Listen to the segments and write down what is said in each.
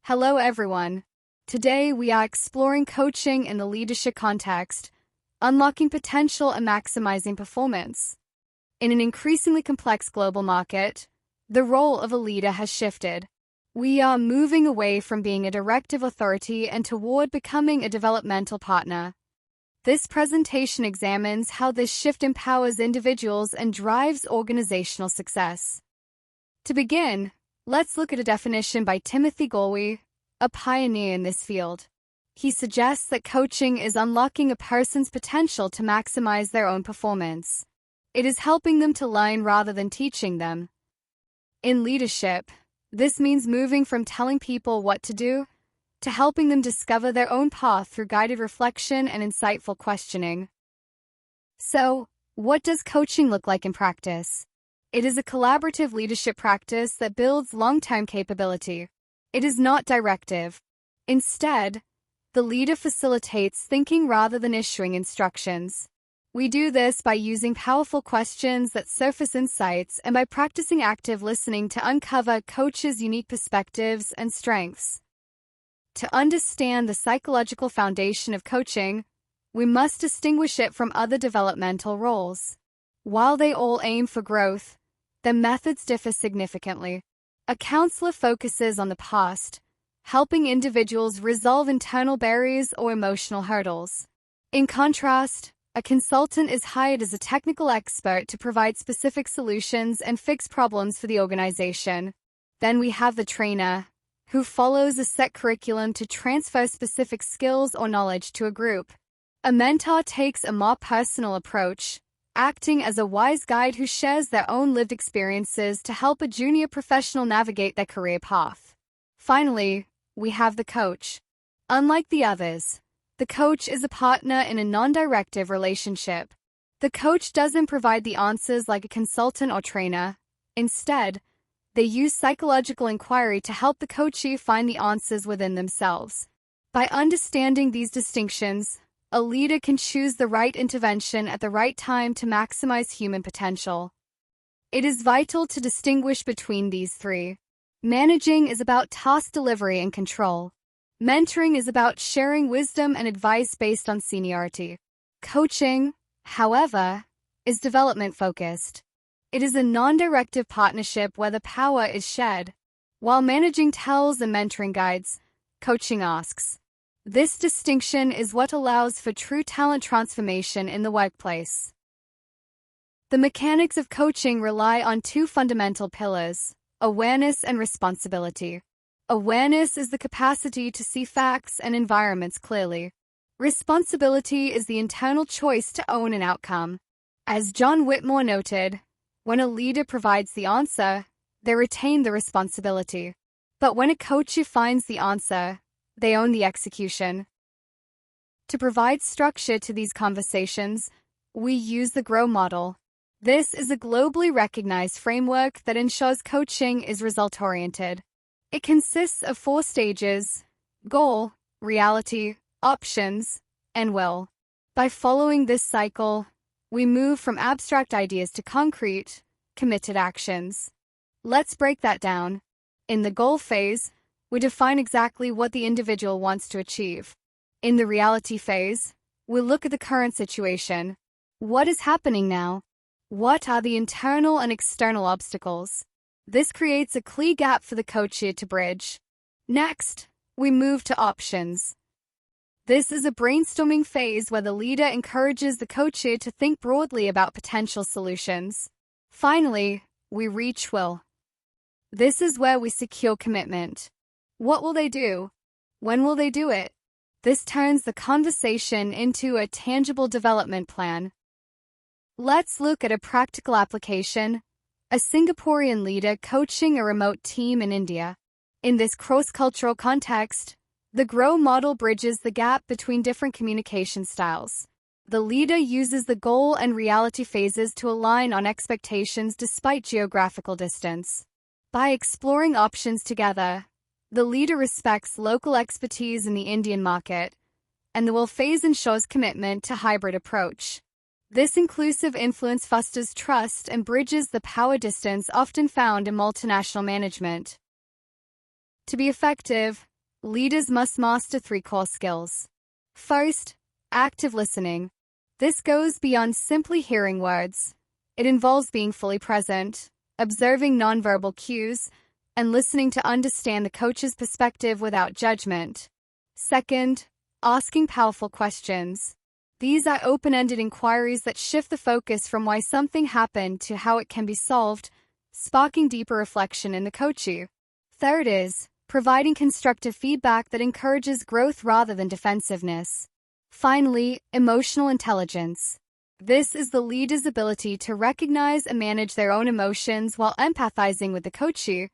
Hello everyone. Today we are exploring coaching in the leadership context, unlocking potential and maximizing performance. In an increasingly complex global market, the role of a leader has shifted. We are moving away from being a directive authority and toward becoming a developmental partner. This presentation examines how this shift empowers individuals and drives organizational success. To begin, let's look at a definition by Timothy Galway, a pioneer in this field. He suggests that coaching is unlocking a person's potential to maximize their own performance. It is helping them to learn rather than teaching them. In leadership, this means moving from telling people what to do to helping them discover their own path through guided reflection and insightful questioning. So, what does coaching look like in practice? It is a collaborative leadership practice that builds long-term capability. It is not directive. Instead, the leader facilitates thinking rather than issuing instructions. We do this by using powerful questions that surface insights and by practicing active listening to uncover coaches' unique perspectives and strengths. To understand the psychological foundation of coaching, we must distinguish it from other developmental roles. While they all aim for growth, their methods differ significantly. A counselor focuses on the past, helping individuals resolve internal barriers or emotional hurdles. In contrast, a consultant is hired as a technical expert to provide specific solutions and fix problems for the organization. Then we have the trainer, who follows a set curriculum to transfer specific skills or knowledge to a group. A mentor takes a more personal approach, acting as a wise guide who shares their own lived experiences to help a junior professional navigate their career path. Finally, we have the coach. Unlike the others, the coach is a partner in a non-directive relationship. The coach doesn't provide the answers like a consultant or trainer. Instead, they use psychological inquiry to help the coachee find the answers within themselves. By understanding these distinctions, a leader can choose the right intervention at the right time to maximize human potential. It is vital to distinguish between these three. Managing is about task delivery and control. Mentoring is about sharing wisdom and advice based on seniority. Coaching, however, is development-focused. It is a non-directive partnership where the power is shared. While managing tells and mentoring guides, coaching asks. This distinction is what allows for true talent transformation in the workplace. The mechanics of coaching rely on two fundamental pillars: awareness and responsibility. Awareness is the capacity to see facts and environments clearly. Responsibility is the internal choice to own an outcome. As John Whitmore noted, when a leader provides the answer, they retain the responsibility. But when a coach finds the answer, they own the execution. To provide structure to these conversations, we use the GROW model. This is a globally recognized framework that ensures coaching is result-oriented. It consists of 4 stages: goal, reality, options, and will. By following this cycle, we move from abstract ideas to concrete, committed actions. Let's break that down. In the goal phase, we define exactly what the individual wants to achieve. In the reality phase, we look at the current situation. What is happening now? What are the internal and external obstacles? This creates a clear gap for the coachee to bridge. Next, we move to options. This is a brainstorming phase where the leader encourages the coachee to think broadly about potential solutions. Finally, we reach will. This is where we secure commitment. What will they do? When will they do it? This turns the conversation into a tangible development plan. Let's look at a practical application: a Singaporean leader coaching a remote team in India. In this cross-cultural context, the GROW model bridges the gap between different communication styles. The leader uses the goal and reality phases to align on expectations despite geographical distance. By exploring options together, the leader respects local expertise in the Indian market, and the will phase ensures commitment to hybrid approach. This inclusive influence fosters trust and bridges the power distance often found in multinational management. To be effective, leaders must master 3 core skills. First, active listening. This goes beyond simply hearing words. It involves being fully present, observing nonverbal cues, and listening to understand the coach's perspective without judgment. Second, asking powerful questions. These are open-ended inquiries that shift the focus from why something happened to how it can be solved, sparking deeper reflection in the coachee. Third is providing constructive feedback that encourages growth rather than defensiveness. Finally, emotional intelligence. This is the leader's ability to recognize and manage their own emotions while empathizing with the coachee,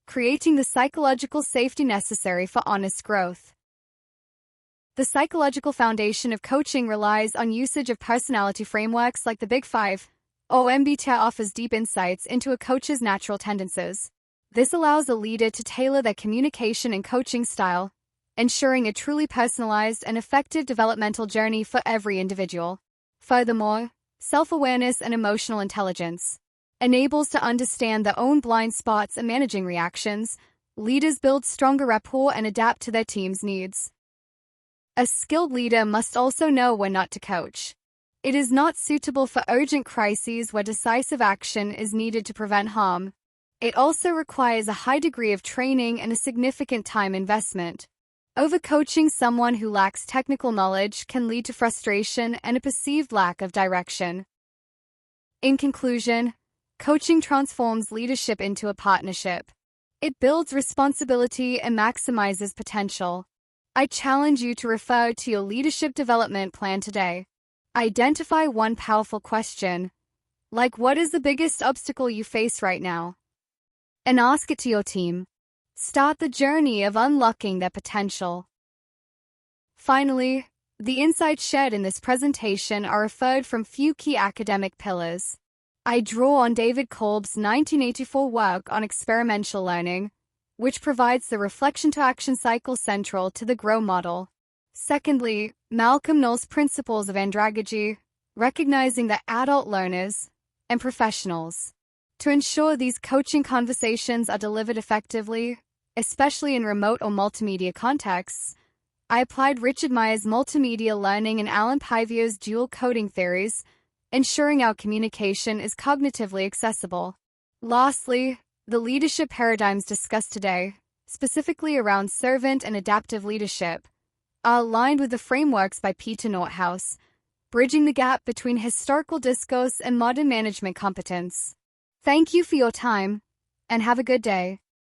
creating the psychological safety necessary for honest growth. The psychological foundation of coaching relies on usage of personality frameworks like the Big Five. MBTI offers deep insights into a coach's natural tendencies. This allows a leader to tailor their communication and coaching style, ensuring a truly personalized and effective developmental journey for every individual. Furthermore, self-awareness and emotional intelligence enables to understand their own blind spots and managing reactions. Leaders build stronger rapport and adapt to their team's needs. A skilled leader must also know when not to coach. It is not suitable for urgent crises where decisive action is needed to prevent harm. It also requires a high degree of training and a significant time investment. Overcoaching someone who lacks technical knowledge can lead to frustration and a perceived lack of direction. In conclusion, coaching transforms leadership into a partnership. It builds responsibility and maximizes potential. I challenge you to refer to your leadership development plan today. Identify one powerful question, like what is the biggest obstacle you face right now, and ask it to your team. Start the journey of unlocking their potential. Finally, the insights shared in this presentation are referred from few key academic pillars. I draw on David Kolb's 1984 work on experiential learning, which provides the reflection-to-action cycle central to the GROW model. Secondly, Malcolm Knowles' principles of andragogy, recognizing that adult learners and professionals. To ensure these coaching conversations are delivered effectively, especially in remote or multimedia contexts, I applied Richard Meyer's multimedia learning and Alan Pivio's dual coding theories, ensuring our communication is cognitively accessible. Lastly, the leadership paradigms discussed today, specifically around servant and adaptive leadership, are aligned with the frameworks by Peter Nordhaus, bridging the gap between historical discourse and modern management competence. Thank you for your time, and have a good day.